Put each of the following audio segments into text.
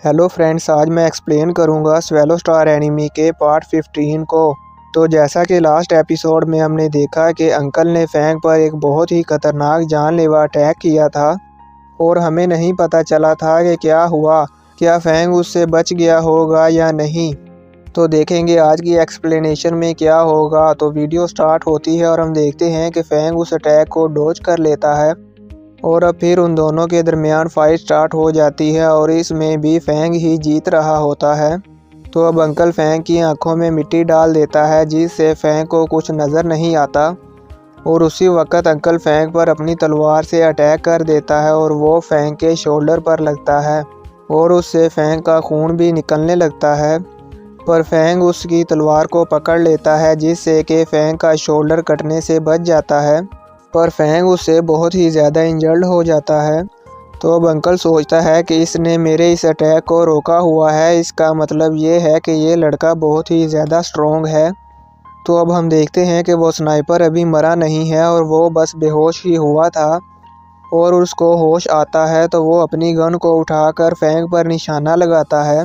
Hello friends, आज मैं explain करूंगा स्वेलो स्टार एनिमी के पार्ट 15 को। तो जैसा कि लास्ट एपिसोड में हमने देखा कि अंकल ने फैंग पर एक बहुत ही खतरनाक जानलेवा अटैक किया था और हमें नहीं पता चला था कि क्या हुआ, क्या फैंग उससे बच गया होगा या नहीं। तो देखेंगे आज की एक्सप्लेनेशन में क्या होगा। तो वीडियो स्टार्ट होती है और हम देखते हैं कि फैंग उस अटैक को डॉज कर लेता है और अब फिर उन दोनों के दरमियान फाइट स्टार्ट हो जाती है और इसमें भी फैंग ही जीत रहा होता है। तो अब अंकल फैंग की आंखों में मिट्टी डाल देता है जिससे फैंग को कुछ नज़र नहीं आता और उसी वक्त अंकल फैंग पर अपनी तलवार से अटैक कर देता है और वो फैंग के शोल्डर पर लगता है और उससे फैंग का खून भी निकलने लगता है। पर फैंग उसकी तलवार को पकड़ लेता है जिससे कि फैंग का शोल्डर कटने से बच जाता है, पर फैंग उससे बहुत ही ज़्यादा इंजर्ड हो जाता है। तो अब अंकल सोचता है कि इसने मेरे इस अटैक को रोका हुआ है, इसका मतलब ये है कि ये लड़का बहुत ही ज़्यादा स्ट्रॉन्ग है। तो अब हम देखते हैं कि वो स्नाइपर अभी मरा नहीं है और वो बस बेहोश ही हुआ था और उसको होश आता है तो वो अपनी गन को उठाकर फैंग पर निशाना लगाता है।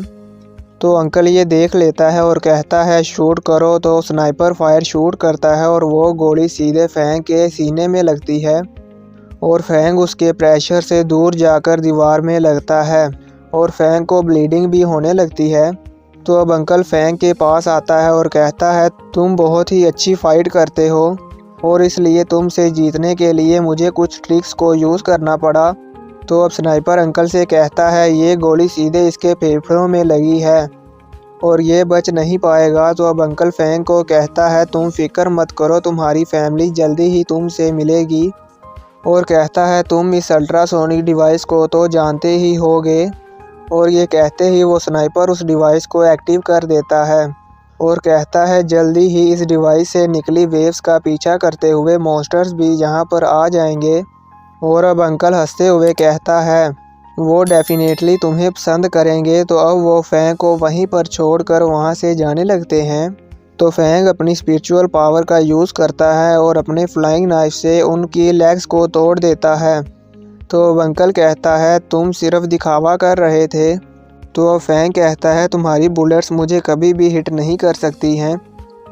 तो अंकल ये देख लेता है और कहता है शूट करो। तो स्नाइपर फायर शूट करता है और वो गोली सीधे फैंग के सीने में लगती है और फैंग उसके प्रेशर से दूर जाकर दीवार में लगता है और फैंग को ब्लीडिंग भी होने लगती है। तो अब अंकल फैंग के पास आता है और कहता है तुम बहुत ही अच्छी फाइट करते हो और इसलिए तुमसे जीतने के लिए मुझे कुछ ट्रिक्स को यूज़ करना पड़ा। तो अब स्नाइपर अंकल से कहता है ये गोली सीधे इसके फेफड़ों में लगी है और ये बच नहीं पाएगा। तो अब अंकल फैंग को कहता है तुम फिक्र मत करो, तुम्हारी फैमिली जल्दी ही तुमसे मिलेगी और कहता है तुम इस अल्ट्रासोनिक डिवाइस को तो जानते ही होगे। और ये कहते ही वो स्नाइपर उस डिवाइस को एक्टिव कर देता है और कहता है जल्दी ही इस डिवाइस से निकली वेव्स का पीछा करते हुए मॉन्स्टर्स भी यहाँ पर आ जाएंगे। और अब अंकल हंसते हुए कहता है वो डेफिनेटली तुम्हें पसंद करेंगे। तो अब वो फैंग को वहीं पर छोड़कर वहाँ से जाने लगते हैं। तो फैंग अपनी स्पिरिचुअल पावर का यूज़ करता है और अपने फ्लाइंग नाइफ से उनकी लेग्स को तोड़ देता है। तो अब अंकल कहता है तुम सिर्फ दिखावा कर रहे थे। तो अब फैंग कहता है तुम्हारी बुलेट्स मुझे कभी भी हिट नहीं कर सकती हैं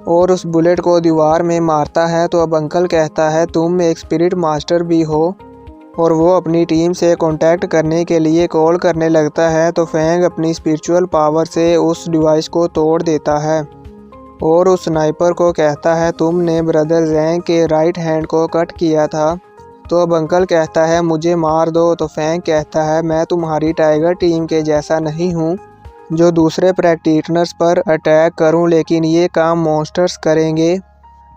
और उस बुलेट को दीवार में मारता है। तो अब अंकल कहता है तुम एक स्पिरिट मास्टर भी हो और वो अपनी टीम से कांटेक्ट करने के लिए कॉल करने लगता है। तो फैंग अपनी स्पिरिचुअल पावर से उस डिवाइस को तोड़ देता है और उस स्नाइपर को कहता है तुमने ब्रदर जैंग के राइट हैंड को कट किया था। तो अब अंकल कहता है मुझे मार दो। तो फैंग कहता है मैं तुम्हारी टाइगर टीम के जैसा नहीं हूँ जो दूसरे प्रैक्टिशनर्स पर अटैक करूँ, लेकिन ये काम मॉन्स्टर्स करेंगे।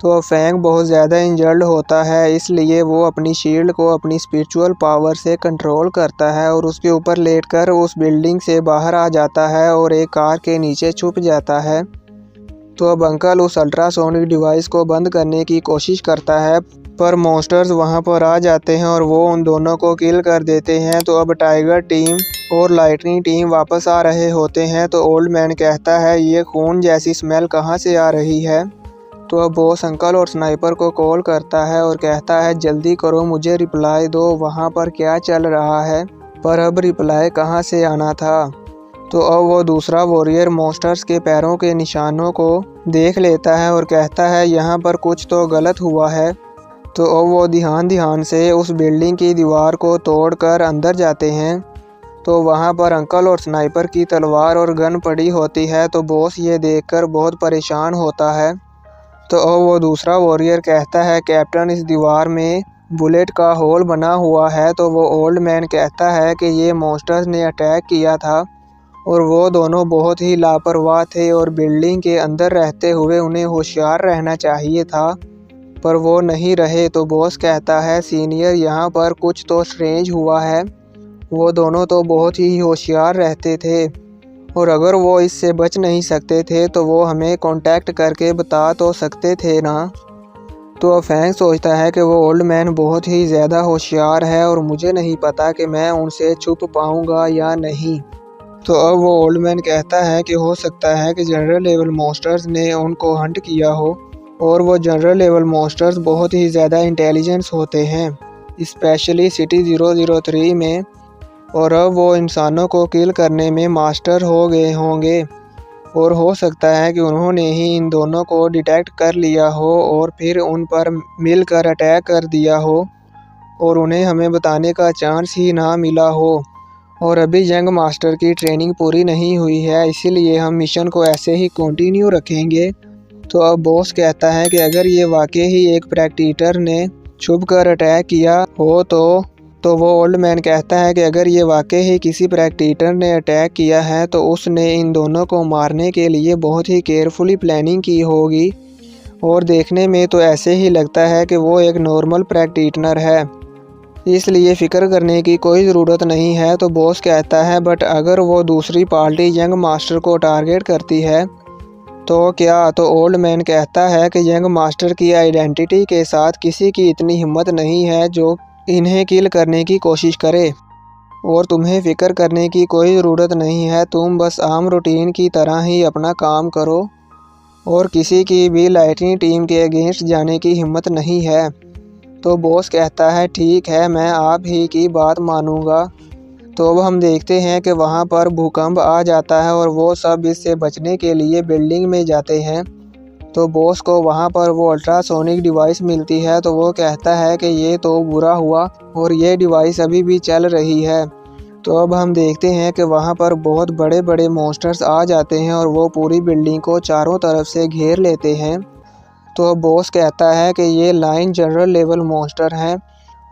तो अब फैंग बहुत ज़्यादा इंजर्ड होता है, इसलिए वो अपनी शील्ड को अपनी स्पिरिचुअल पावर से कंट्रोल करता है और उसके ऊपर लेटकर उस बिल्डिंग से बाहर आ जाता है और एक कार के नीचे छुप जाता है। तो अब अंकल उस अल्ट्रासोनिक डिवाइस को बंद करने की कोशिश करता है, पर मॉन्स्टर्स वहां पर आ जाते हैं और वो उन दोनों को किल कर देते हैं। तो अब टाइगर टीम और लाइटनिंग टीम वापस आ रहे होते हैं। तो ओल्ड मैन कहता है ये खून जैसी स्मेल कहाँ से आ रही है। तो अब बॉस अंकल और स्नाइपर को कॉल करता है और कहता है जल्दी करो, मुझे रिप्लाई दो, वहाँ पर क्या चल रहा है। पर अब रिप्लाई कहाँ से आना था। तो अब वो दूसरा वॉरियर मॉन्स्टर्स के पैरों के निशानों को देख लेता है और कहता है यहाँ पर कुछ तो गलत हुआ है। तो अब वो ध्यान से उस बिल्डिंग की दीवार को तोड़कर अंदर जाते हैं। तो वहाँ पर अंकल और स्नाइपर की तलवार और गन पड़ी होती है। तो बॉस ये देखकर बहुत परेशान होता है। तो अब वो दूसरा वॉरियर कहता है कैप्टन इस दीवार में बुलेट का होल बना हुआ है। तो वो ओल्ड मैन कहता है कि ये मॉन्स्टर्स ने अटैक किया था और वो दोनों बहुत ही लापरवाह थे और बिल्डिंग के अंदर रहते हुए उन्हें होशियार रहना चाहिए था, पर वो नहीं रहे। तो बॉस कहता है सीनियर यहाँ पर कुछ तो स्ट्रेंज हुआ है, वो दोनों तो बहुत ही होशियार रहते थे और अगर वो इससे बच नहीं सकते थे तो वो हमें कांटेक्ट करके बता तो सकते थे ना। तो अब फैंग सोचता है कि वो ओल्ड मैन बहुत ही ज़्यादा होशियार है और मुझे नहीं पता कि मैं उनसे छुप पाऊँगा या नहीं। तो अब वो ओल्ड मैन कहता है कि हो सकता है कि जनरल लेवल मॉन्स्टर्स ने उनको हंट किया हो और वो जनरल लेवल मॉन्स्टर्स बहुत ही ज़्यादा इंटेलिजेंस होते हैं, स्पेशली सिटी 003 में और अब वो इंसानों को किल करने में मास्टर हो गए होंगे और हो सकता है कि उन्होंने ही इन दोनों को डिटेक्ट कर लिया हो और फिर उन पर मिलकर अटैक कर दिया हो और उन्हें हमें बताने का चांस ही ना मिला हो। और अभी यंग मास्टर की ट्रेनिंग पूरी नहीं हुई है, इसीलिए हम मिशन को ऐसे ही कंटिन्यू रखेंगे। तो अब बॉस कहता है कि अगर ये वाकई ही एक प्रैक्टिटर ने छुप कर अटैक किया हो तो वो ओल्ड मैन कहता है कि अगर ये वाकई ही किसी प्रैक्टिटर ने अटैक किया है तो उसने इन दोनों को मारने के लिए बहुत ही केयरफुली प्लानिंग की होगी और देखने में तो ऐसे ही लगता है कि वो एक नॉर्मल प्रैक्टिशनर है, इसलिए फ़िक्र करने की कोई ज़रूरत नहीं है। तो बॉस कहता है बट अगर वो दूसरी पार्टी यंग मास्टर को टारगेट करती है तो क्या? तो ओल्ड मैन कहता है कि यंग मास्टर की आइडेंटिटी के साथ किसी की इतनी हिम्मत नहीं है जो इन्हें किल करने की कोशिश करे और तुम्हें फ़िक्र करने की कोई ज़रूरत नहीं है, तुम बस आम रूटीन की तरह ही अपना काम करो और किसी की भी लाइटनिंग टीम के अगेंस्ट जाने की हिम्मत नहीं है। तो बॉस कहता है ठीक है, मैं आप ही की बात मानूंगा। तो अब हम देखते हैं कि वहां पर भूकंप आ जाता है और वो सब इससे बचने के लिए बिल्डिंग में जाते हैं। तो बॉस को वहां पर वो अल्ट्रासोनिक डिवाइस मिलती है, तो वो कहता है कि ये तो बुरा हुआ और ये डिवाइस अभी भी चल रही है। तो अब हम देखते हैं कि वहां पर बहुत बड़े बड़े मॉन्स्टर्स आ जाते हैं और वो पूरी बिल्डिंग को चारों तरफ से घेर लेते हैं। तो बॉस कहता है कि ये लाइन जनरल लेवल मॉन्स्टर हैं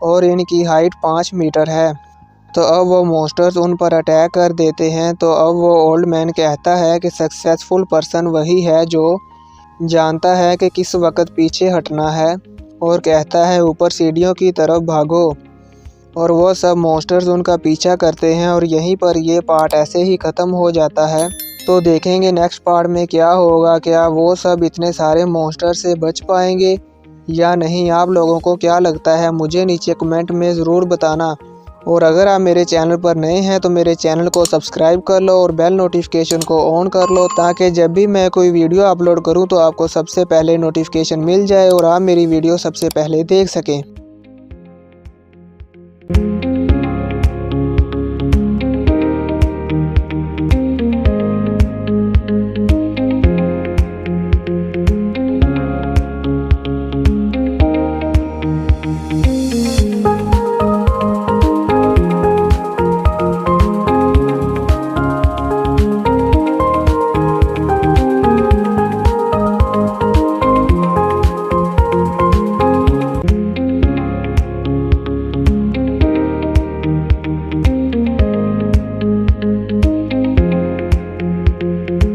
और इनकी हाइट 5 मीटर है। तो अब वो मॉन्स्टर्स उन पर अटैक कर देते हैं। तो अब वो ओल्ड मैन कहता है कि सक्सेसफुल पर्सन वही है जो जानता है कि किस वक्त पीछे हटना है और कहता है ऊपर सीढ़ियों की तरफ भागो और वो सब मॉन्स्टर्स उनका पीछा करते हैं और यहीं पर ये पार्ट ऐसे ही ख़त्म हो जाता है। तो देखेंगे नेक्स्ट पार्ट में क्या होगा, क्या वो सब इतने सारे मॉन्स्टर से बच पाएंगे या नहीं। आप लोगों को क्या लगता है मुझे नीचे कमेंट में ज़रूर बताना। और अगर आप मेरे चैनल पर नए हैं तो मेरे चैनल को सब्सक्राइब कर लो और बेल नोटिफिकेशन को ऑन कर लो ताकि जब भी मैं कोई वीडियो अपलोड करूं तो आपको सबसे पहले नोटिफिकेशन मिल जाए और आप मेरी वीडियो सबसे पहले देख सकें।